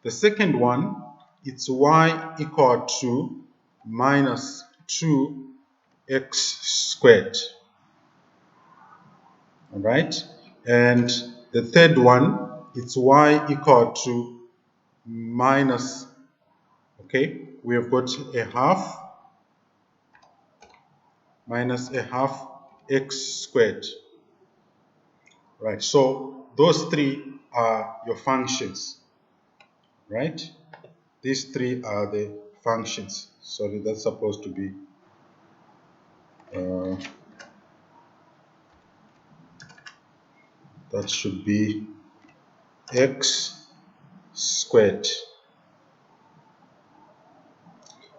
The second one, it's y equal to minus 2x squared. All right, and the third one, it's y equal to minus, okay, we have got a half minus a half x squared. Right, so those three are your functions, right? These three are the functions. Sorry, that's supposed to be that should be x squared.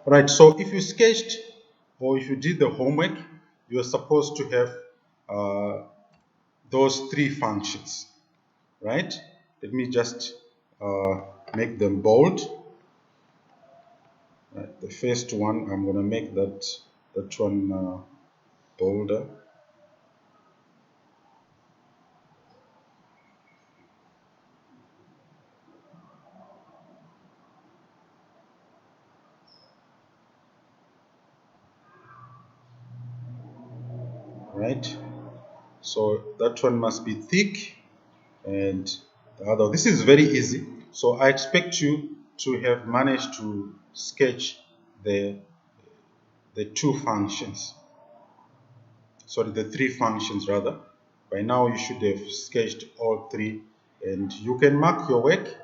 Right, so if you sketched or if you did the homework, you are supposed to have those three functions, right? Let me just make them bold. Right, the first one, I'm going to make that one bolder. Right, so that one must be thick, and the other, this is very easy. So I expect you to have managed to sketch the two functions, sorry, the three functions rather. By now you should have sketched all three, and you can mark your work,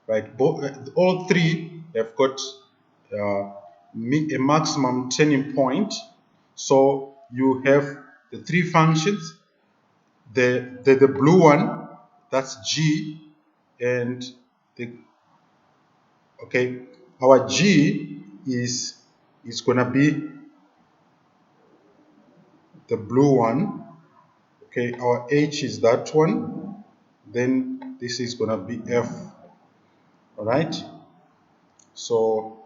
right? All three have got a maximum turning point. So you have the three functions, the blue one, that's G, and the, okay, our G is gonna be the blue one. Okay, our H is that one, then this is gonna be F. All right, so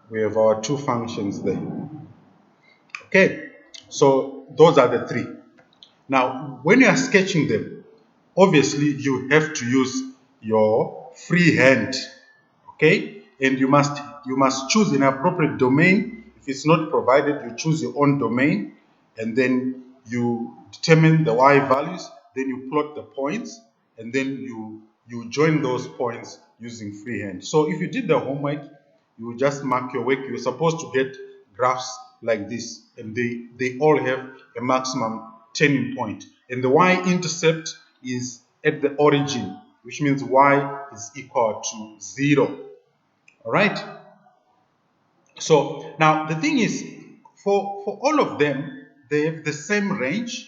we have our two functions there. Okay, so those are the three. Now when you are sketching them, obviously you have to use your free hand, okay, and you must choose an appropriate domain. If it's not provided, you choose your own domain, and then you determine the y values, then you plot the points, and then you join those points using freehand. So if you did the homework, you just mark your work. You're supposed to get graphs like this, and they all have a maximum turning point, and the y-intercept is at the origin, which means y is equal to 0. All right, so now the thing is, for all of them, they have the same range,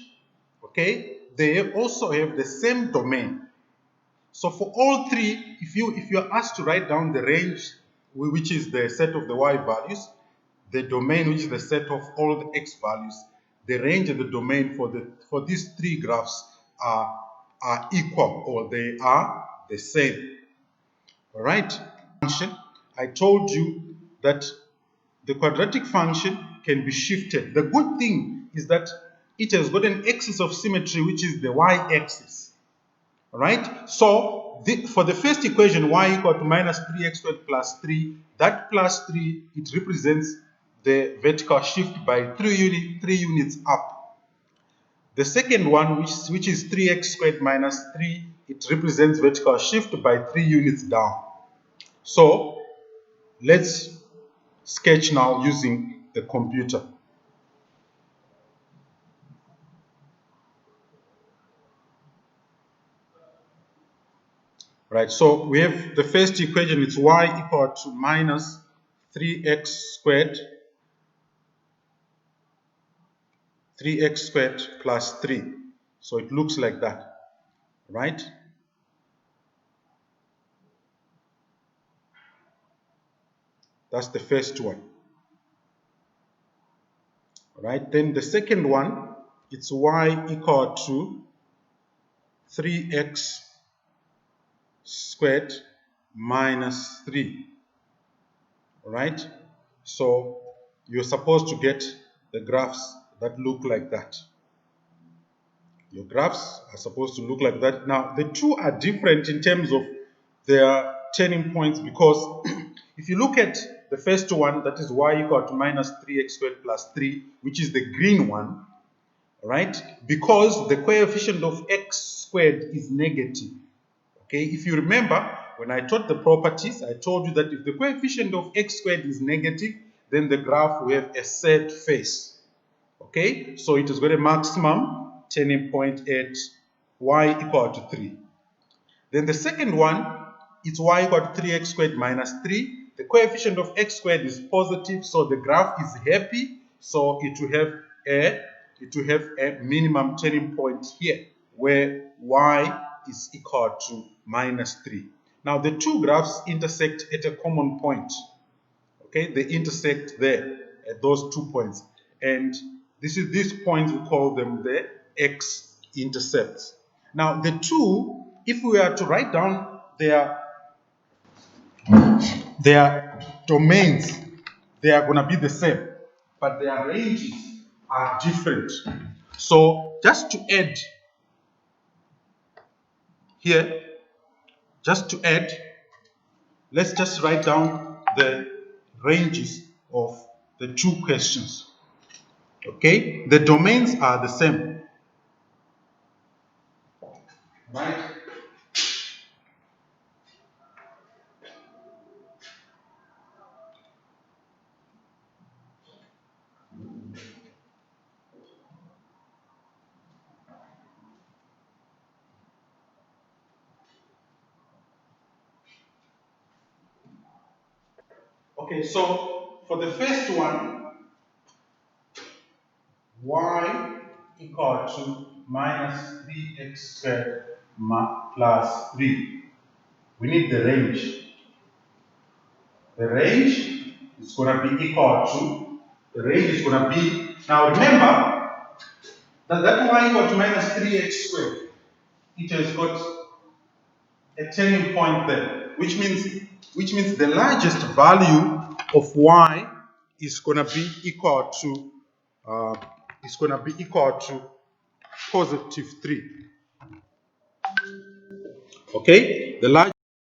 okay, they also have the same domain. So for all three, if you're asked to write down the range, which is the set of the y values, the domain, which is the set of all the x values, the range and the domain for these three graphs are equal, or they are the same. All right, function, I told you that the quadratic function can be shifted. The good thing is that it has got an axis of symmetry, which is the y-axis. All right, so for the first equation, y equal to minus 3x squared plus 3, that plus 3, it represents the vertical shift by 3 units up. The second one, which is 3x squared minus 3, it represents vertical shift by 3 units down. So let's sketch now using the computer. Right, so we have the first equation, it's y equal to minus 3x squared plus 3. So it looks like that, right? That's the first one. Right, then the second one, it's y equal to 3x squared minus 3. Right, so you're supposed to get the graphs that look like that. Your graphs are supposed to look like that. Now, the two are different in terms of their turning points, because if you look at the first one, that is y equal to minus 3x squared plus 3, which is the green one, right? Because the coefficient of x squared is negative. Okay, if you remember, when I taught the properties, I told you that if the coefficient of x squared is negative, then the graph will have a set face. Okay, so it has got a maximum turning point at y equal to 3. Then the second one is y equal to 3x squared minus 3. The coefficient of x squared is positive, so the graph is happy, so it will have a minimum turning point here where y is equal to minus 3. Now the two graphs intersect at a common point. Okay, they intersect there at those 2 points, and these points, we call them the x-intercepts. Now the two, if we are to write down their domains, they are going to be the same, but their ranges are different. So just to add here, let's just write down the ranges of the two questions. Okay, the domains are the same, right? Okay, so for the first one, y equal to minus 3x squared plus 3. We need the range. The range is going to be equal to, the range is going to be, now remember, that y equal to minus 3x squared, it has got a turning point there, which means the largest value of y is going to be equal to positive 3. Okay, the largest